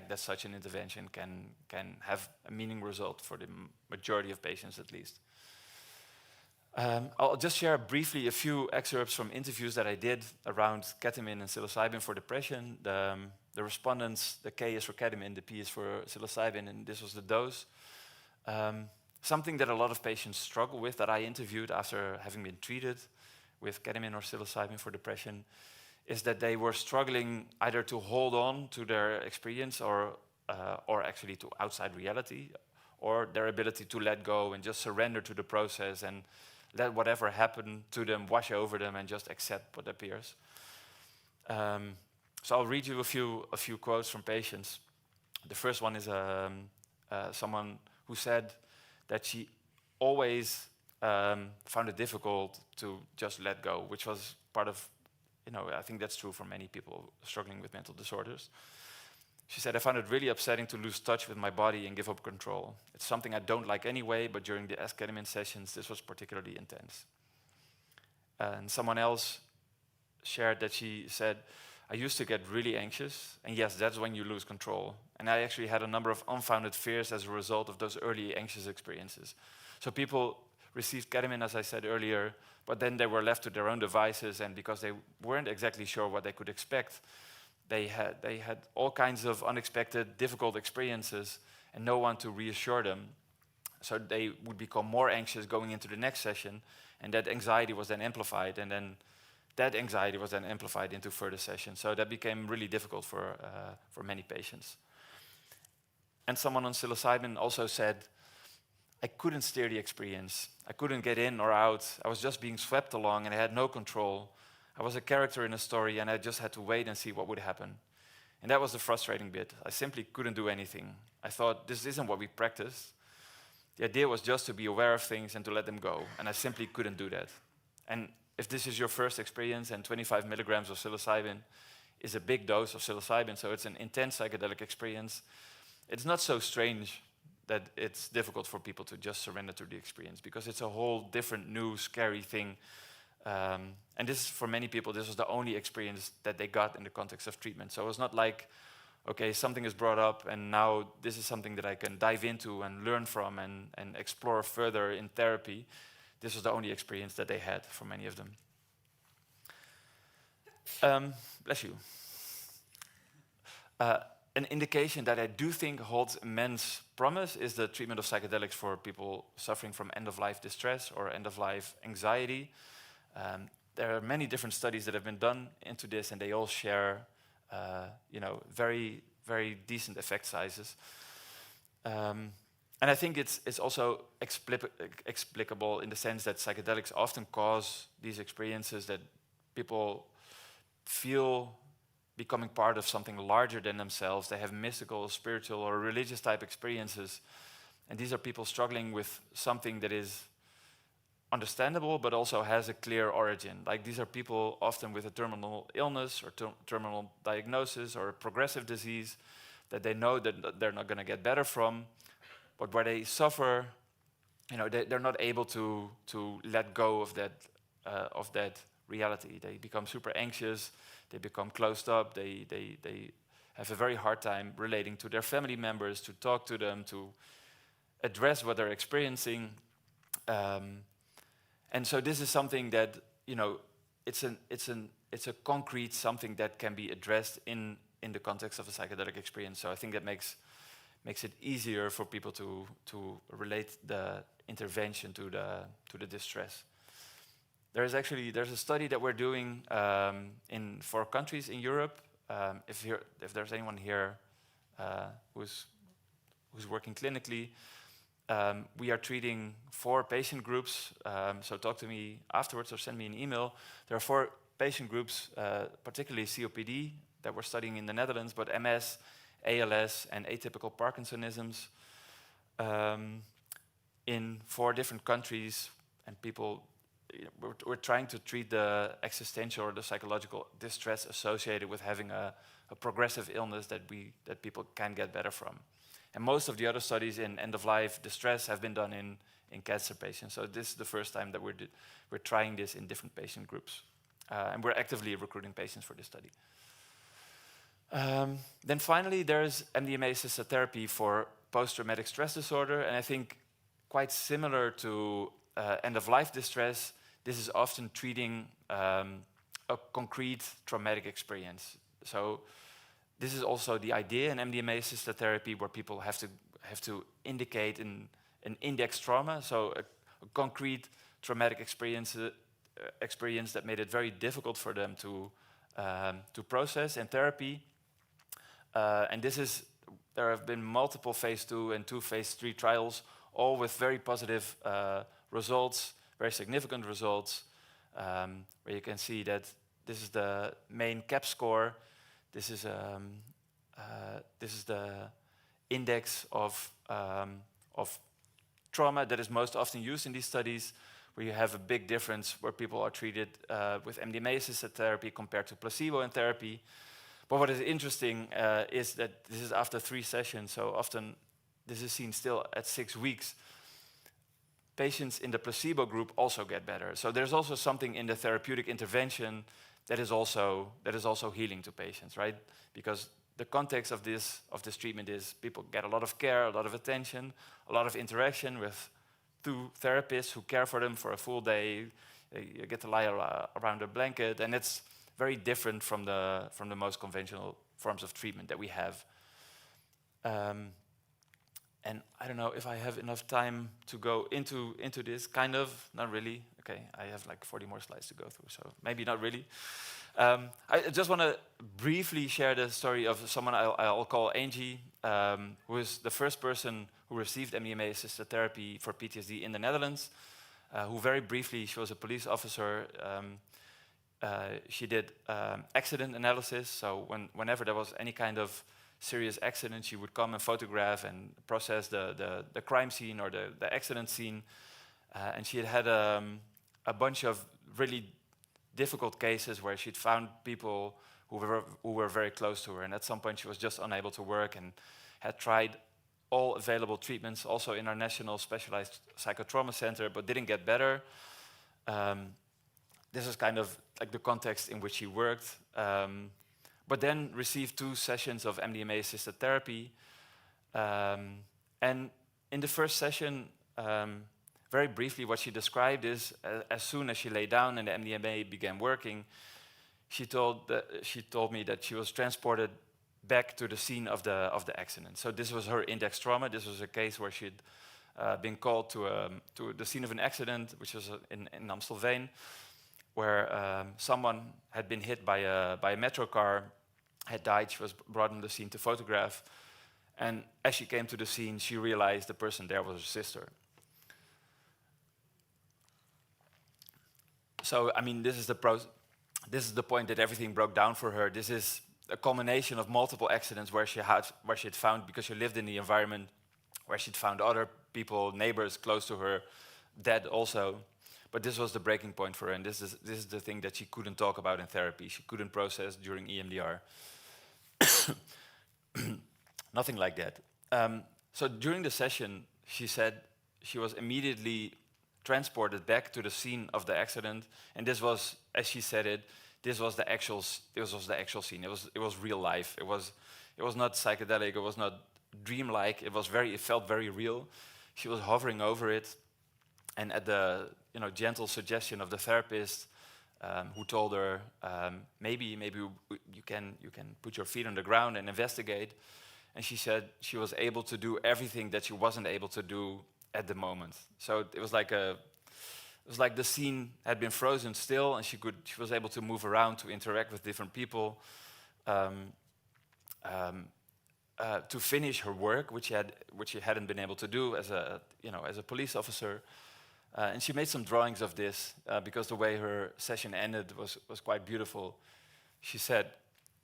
that such an intervention can have a meaningful result for the majority of patients, at least. I'll just share briefly a few excerpts from interviews that I did around ketamine and psilocybin for depression. The respondents, the K is for ketamine, the P is for psilocybin, and this was the dose. Something that a lot of patients struggle with that I interviewed after having been treated with ketamine or psilocybin for depression is that they were struggling either to hold on to their experience or actually to outside reality, or their ability to let go and just surrender to the process and let whatever happened to them wash over them and just accept what appears. So I'll read you a few quotes from patients. The first one is someone who said that she always found it difficult to just let go, which was part of, I think that's true for many people struggling with mental disorders. She said, I found it really upsetting to lose touch with my body and give up control. It's something I don't like anyway, but during the esketamine sessions, this was particularly intense. And someone else shared that she said, I used to get really anxious, and yes, that's when you lose control. And I actually had a number of unfounded fears as a result of those early anxious experiences. So people received ketamine, as I said earlier, but then they were left to their own devices, and because they weren't exactly sure what they could expect, they had all kinds of unexpected, difficult experiences and no one to reassure them. So they would become more anxious going into the next session, and that anxiety was then amplified, and then that anxiety was then amplified into further sessions. So that became really difficult for many patients. And someone on psilocybin also said, I couldn't steer the experience. I couldn't get in or out. I was just being swept along and I had no control. I was a character in a story and I just had to wait and see what would happen. And that was the frustrating bit. I simply couldn't do anything. I thought, this isn't what we practice. The idea was just to be aware of things and to let them go. And I simply couldn't do that. And if this is your first experience, and 25 milligrams of psilocybin is a big dose of psilocybin, so it's an intense psychedelic experience, it's not so strange that it's difficult for people to just surrender to the experience, because it's a whole different, new, scary thing. And this, for many people, this was the only experience that they got in the context of treatment. So it's not like, okay, something is brought up and now this is something that I can dive into and learn from and explore further in therapy. This was the only experience that they had for many of them. Bless you. An indication that I do think holds immense promise is the treatment of psychedelics for people suffering from end-of-life distress or end-of-life anxiety. There are many different studies that have been done into this, and they all share, very, very decent effect sizes. And I think it's also explicable in the sense that psychedelics often cause these experiences that people feel becoming part of something larger than themselves. They have mystical, spiritual, or religious type experiences. And these are people struggling with something that is understandable, but also has a clear origin. Like, these are people often with a terminal illness or terminal diagnosis or a progressive disease that they know that they're not going to get better from, but where they suffer, they're not able to let go of that reality. They become super anxious, they become closed up, they have a very hard time relating to their family members, to talk to them, to address what they're experiencing. And so this is something that, it's a concrete something that can be addressed in the context of a psychedelic experience. So I think that makes it easier for people to relate the intervention to the distress. There's a study that we're doing in 4 countries in Europe. If there's anyone here who's working clinically, we are treating 4 patient groups. So talk to me afterwards or send me an email. There are 4 patient groups, particularly COPD, that we're studying in the Netherlands, but MS, ALS, and atypical Parkinsonisms in 4 different countries. And people, we're trying to treat the existential or the psychological distress associated with having a progressive illness that people can get better from. And most of the other studies in end-of-life distress have been done in cancer patients. So this is the first time that we're trying this in different patient groups. And we're actively recruiting patients for this study. Then finally, there's MDMA-assisted therapy for post-traumatic stress disorder. And I think quite similar to end-of-life distress, this is often treating a concrete traumatic experience. So this is also the idea in MDMA-assisted therapy, where people have to indicate an index trauma, so a concrete traumatic experience that made it very difficult for them to process in therapy. And there have been multiple phase 2 and 2 phase 3 trials, all with very positive results, very significant results, where you can see that this is the main CAP score. This is the index of trauma that is most often used in these studies, where you have a big difference where people are treated with MDMA-assisted therapy compared to placebo in therapy. But what is interesting is that this is after 3 sessions, so often this is seen still at 6 weeks. Patients in the placebo group also get better. So there's also something in the therapeutic intervention that is also healing to patients, right? Because the context of this treatment is people get a lot of care, a lot of attention, a lot of interaction with 2 therapists who care for them for a full day. You get to lie around a blanket, and it's very different from the most conventional forms of treatment that we have. And I don't know if I have enough time to go into this, kind of, not really. Okay, I have like 40 more slides to go through, so maybe not really. I just want to briefly share the story of someone I'll call Angie, who is the first person who received MDMA-assisted therapy for PTSD in the Netherlands, who very briefly, she was a police officer. She did accident analysis, so whenever there was any kind of serious accident, she would come and photograph and process the crime scene or the accident scene. And she had a bunch of really difficult cases where she'd found people who were very close to her. And at some point she was just unable to work and had tried all available treatments, also in our national specialized psychotrauma center, but didn't get better. This is kind of like the context in which she worked. But then received 2 sessions of MDMA-assisted therapy. And in the first session, very briefly, what she described is, as soon as she lay down and the MDMA began working, she told me that she was transported back to the scene of the accident. So this was her index trauma. This was a case where she'd been called to the scene of an accident, which was in Amstelveen, where someone had been hit by a metro car, had died. She was brought on the scene to photograph. And as she came to the scene, she realized the person there was her sister. So, I mean, this is the point that everything broke down for her. This is a culmination of multiple accidents where she had found, because she lived in the environment, where she'd found other people, neighbors close to her, dead also. But this was the breaking point for her, and this is the thing that she couldn't talk about in therapy. She couldn't process during EMDR. Nothing like that. So during the session, she said she was immediately transported back to the scene of the accident, and this was, as she said it, this was the actual scene. It was real life. It was not psychedelic. It was not dreamlike. It felt very real. She was hovering over it, And at the gentle suggestion of the therapist, who told her, maybe you can put your feet on the ground and investigate. And she said she was able to do everything that she wasn't able to do at the moment. So it was like the scene had been frozen still, and she was able to move around, to interact with different people, to finish her work, which she hadn't been able to do as a police officer. And she made some drawings of this because the way her session ended was quite beautiful. She said,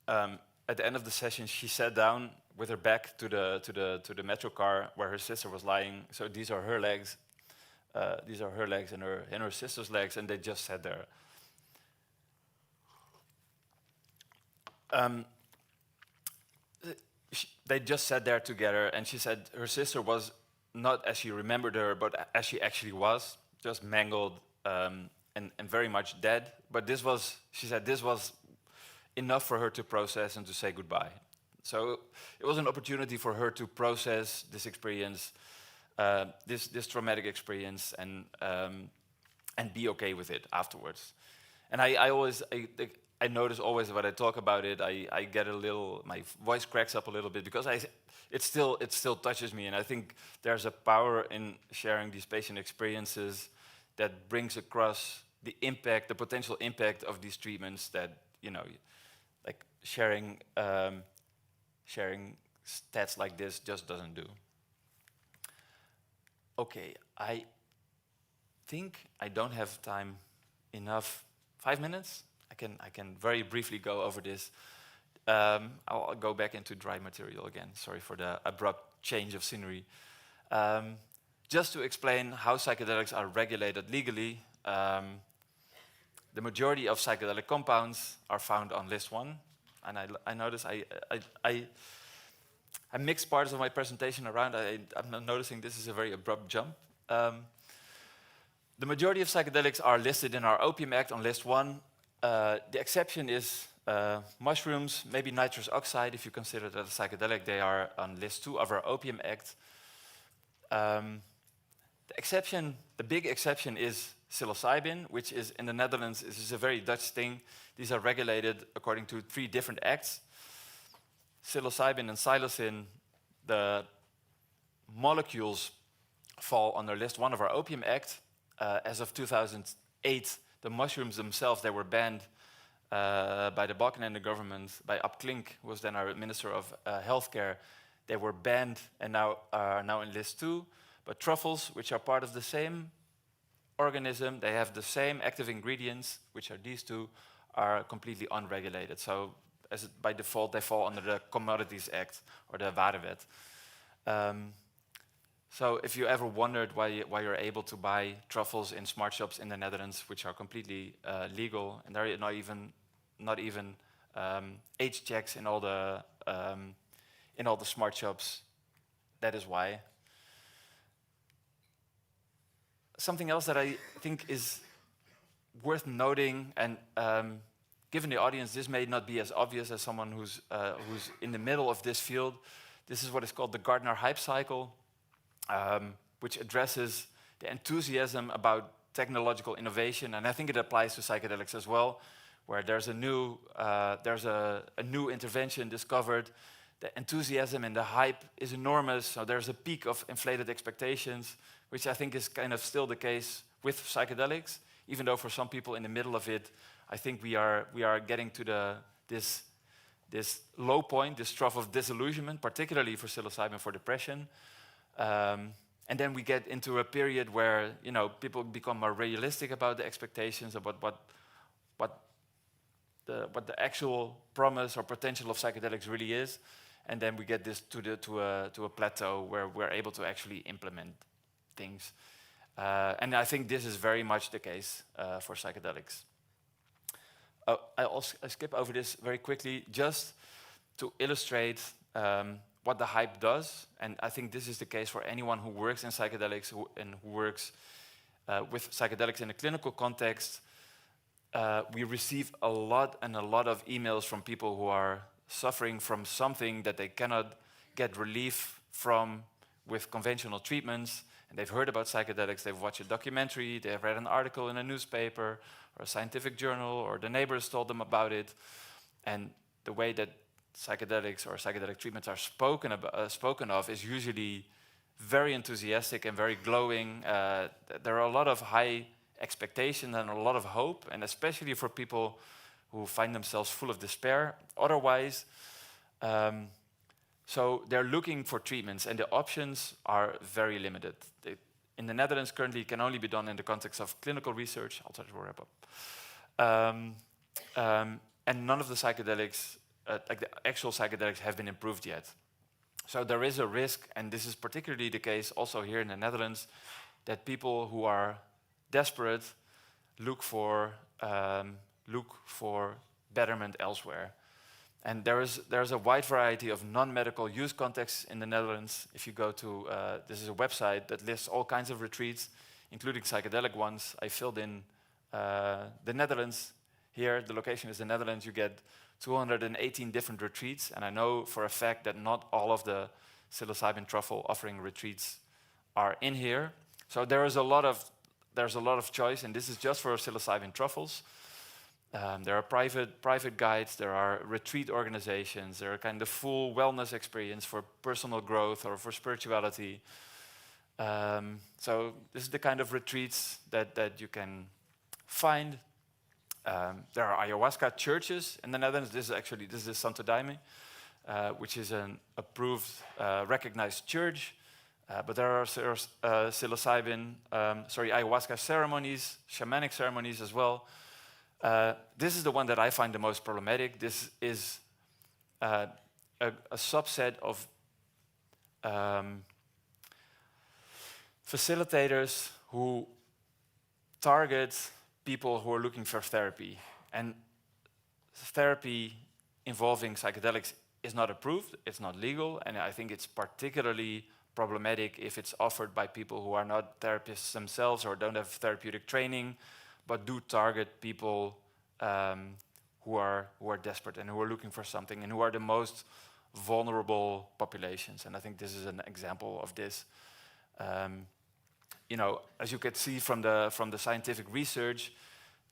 at the end of the session, she sat down with her back to the metro car where her sister was lying. So these are her legs. These are her legs and her sister's legs, and they just sat there. They just sat there together, and she said her sister was not as she remembered her, but as she actually was, just mangled and very much dead. But she said this was enough for her to process and to say goodbye. So it was an opportunity for her to process this experience, this traumatic experience, and be okay with it afterwards. And I notice always when I talk about it, I get my voice cracks up a little bit because it still touches me, and I think there's a power in sharing these patient experiences that brings across the potential impact of these treatments that like sharing stats like this just doesn't do. Okay, I think I don't have time enough. 5 minutes? I can very briefly go over this. I'll go back into dry material again. Sorry for the abrupt change of scenery. Just to explain how psychedelics are regulated legally, the majority of psychedelic compounds are found on list 1. And I notice I mixed parts of my presentation around. I'm noticing this is a very abrupt jump. The majority of psychedelics are listed in our Opium Act on list 1. The exception is mushrooms, maybe nitrous oxide, if you consider that a psychedelic. They are on list 2 of our Opium Act. The big exception is psilocybin, which is in the Netherlands. This is a very Dutch thing. These are regulated according to 3 different acts. Psilocybin and psilocin, the molecules fall under list 1 of our Opium Act. As of 2008, the mushrooms themselves, they were banned by the Balkenende government, by Ab Klink, who was then our Minister of Healthcare. They were banned and are now in list 2. But truffles, which are part of the same organism, they have the same active ingredients, which are these 2, are completely unregulated. So by default, they fall under the Commodities Act or the Warenwet. So if you ever wondered why you're able to buy truffles in smart shops in the Netherlands, which are completely legal, and there are not even age checks in all the smart shops, that is why. Something else that I think is worth noting, and given the audience, this may not be as obvious as someone who's in the middle of this field. This is what is called the Gardner hype cycle, which addresses the enthusiasm about technological innovation, and I think it applies to psychedelics as well, where there's a new intervention discovered. The enthusiasm and the hype is enormous, so there's a peak of inflated expectations, which I think is kind of still the case with psychedelics, even though for some people in the middle of it, I think we are getting to this low point, this trough of disillusionment, particularly for psilocybin for depression. And then we get into a period where people become more realistic about the expectations, about what the actual promise or potential of psychedelics really is, and then we get this to a plateau where we're able to actually implement things. And I think this is very much the case for psychedelics. I skip over this very quickly just to illustrate what the hype does, and I think this is the case for anyone who works in psychedelics who works with psychedelics in a clinical context. We receive a lot of emails from people who are suffering from something that they cannot get relief from with conventional treatments, and they've heard about psychedelics, they've watched a documentary, they've read an article in a newspaper or a scientific journal, or the neighbors told them about it. And the way that psychedelics or psychedelic treatments are spoken of is usually very enthusiastic and very glowing. There are a lot of high expectations and a lot of hope, and especially for people who find themselves full of despair otherwise. So they're looking for treatments, and the options are very limited. In the Netherlands, currently, it can only be done in the context of clinical research. I'll try to wrap up. And none of the psychedelics, like the actual psychedelics, have been improved yet. So there is a risk, and this is particularly the case also here in the Netherlands, that people who are desperate look for betterment elsewhere. And there's a wide variety of non-medical use contexts in the Netherlands. If you go to, this is a website that lists all kinds of retreats, including psychedelic ones. I filled in the Netherlands here. The location is the Netherlands. You get 218 different retreats, and I know for a fact that not all of the psilocybin truffle offering retreats are in here. So there's a lot of choice, and this is just for psilocybin truffles. There are private guides, there are retreat organizations, there are kind of full wellness experience for personal growth or for spirituality. So this is the kind of retreats that you can find. There are ayahuasca churches in the Netherlands. This is Santo Daime, which is an approved, recognized church. But there are ayahuasca ceremonies, shamanic ceremonies as well. This is the one that I find the most problematic. This is a subset of facilitators who target people who are looking for therapy. And therapy involving psychedelics is not approved, it's not legal, and I think it's particularly problematic if it's offered by people who are not therapists themselves or don't have therapeutic training, but do target people who are desperate and who are looking for something and who are the most vulnerable populations. And I think this is an example of this. As you can see from the scientific research,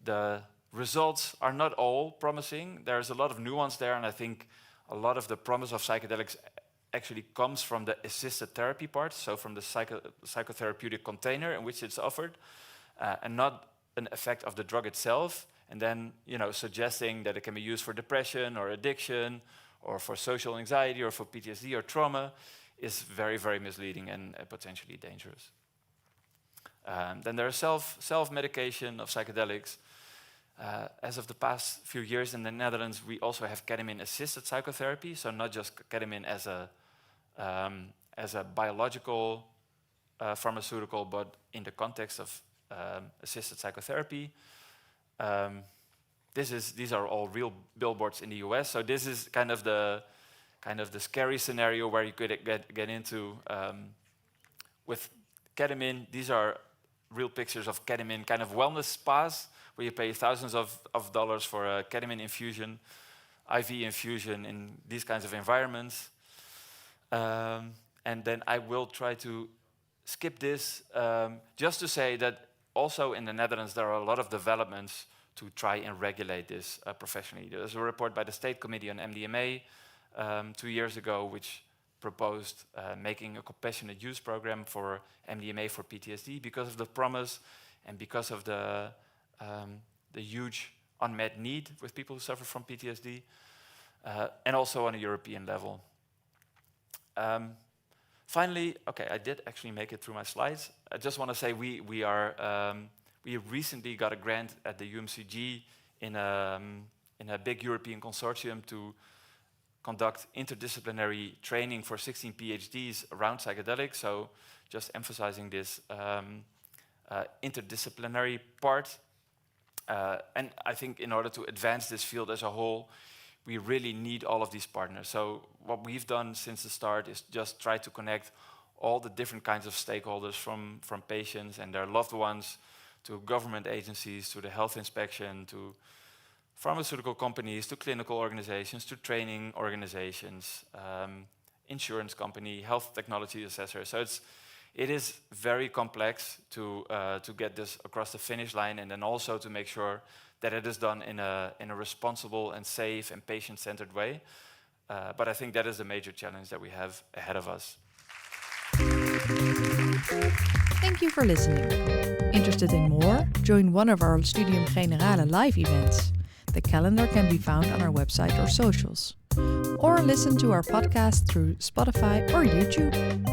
the results are not all promising. There's a lot of nuance there, and I think a lot of the promise of psychedelics actually comes from the assisted therapy part, so from the psychotherapeutic container in which it's offered, and not an effect of the drug itself, and then suggesting that it can be used for depression or addiction or for social anxiety or for PTSD or trauma is very, very misleading and potentially dangerous. Then there's self-medication of psychedelics. As of the past few years in the Netherlands, we also have ketamine-assisted psychotherapy, so not just ketamine as a biological pharmaceutical, but in the context of assisted psychotherapy. These are all real billboards in the US, so this is kind of the scary scenario where you could get into with ketamine. These are real pictures of ketamine kind of wellness spas where you pay thousands of dollars for a ketamine infusion, IV infusion in these kinds of environments. And then I will try to skip this just to say that also in the Netherlands there are a lot of developments to try and regulate this professionally. There's a report by the State Committee on MDMA 2 years ago which proposed making a compassionate use program for MDMA for PTSD because of the promise and because of the huge unmet need with people who suffer from PTSD, and also on a European level. Finally, okay, I did actually make it through my slides. I just want to say we recently got a grant at the UMCG in a big European consortium to conduct interdisciplinary training for 16 PhDs around psychedelics. So just emphasizing this interdisciplinary part. And I think in order to advance this field as a whole, we really need all of these partners. So what we've done since the start is just try to connect all the different kinds of stakeholders from patients and their loved ones to government agencies, to the health inspection, to pharmaceutical companies, to clinical organizations, to training organizations, insurance company, health technology assessors. So it is very complex to get this across the finish line, and then also to make sure that it is done in a responsible and safe and patient-centered way. But I think that is the major challenge that we have ahead of us. Thank you for listening. Interested in more? Join one of our Studium Generale live events. The calendar can be found on our website or socials. Or listen to our podcast through Spotify or YouTube.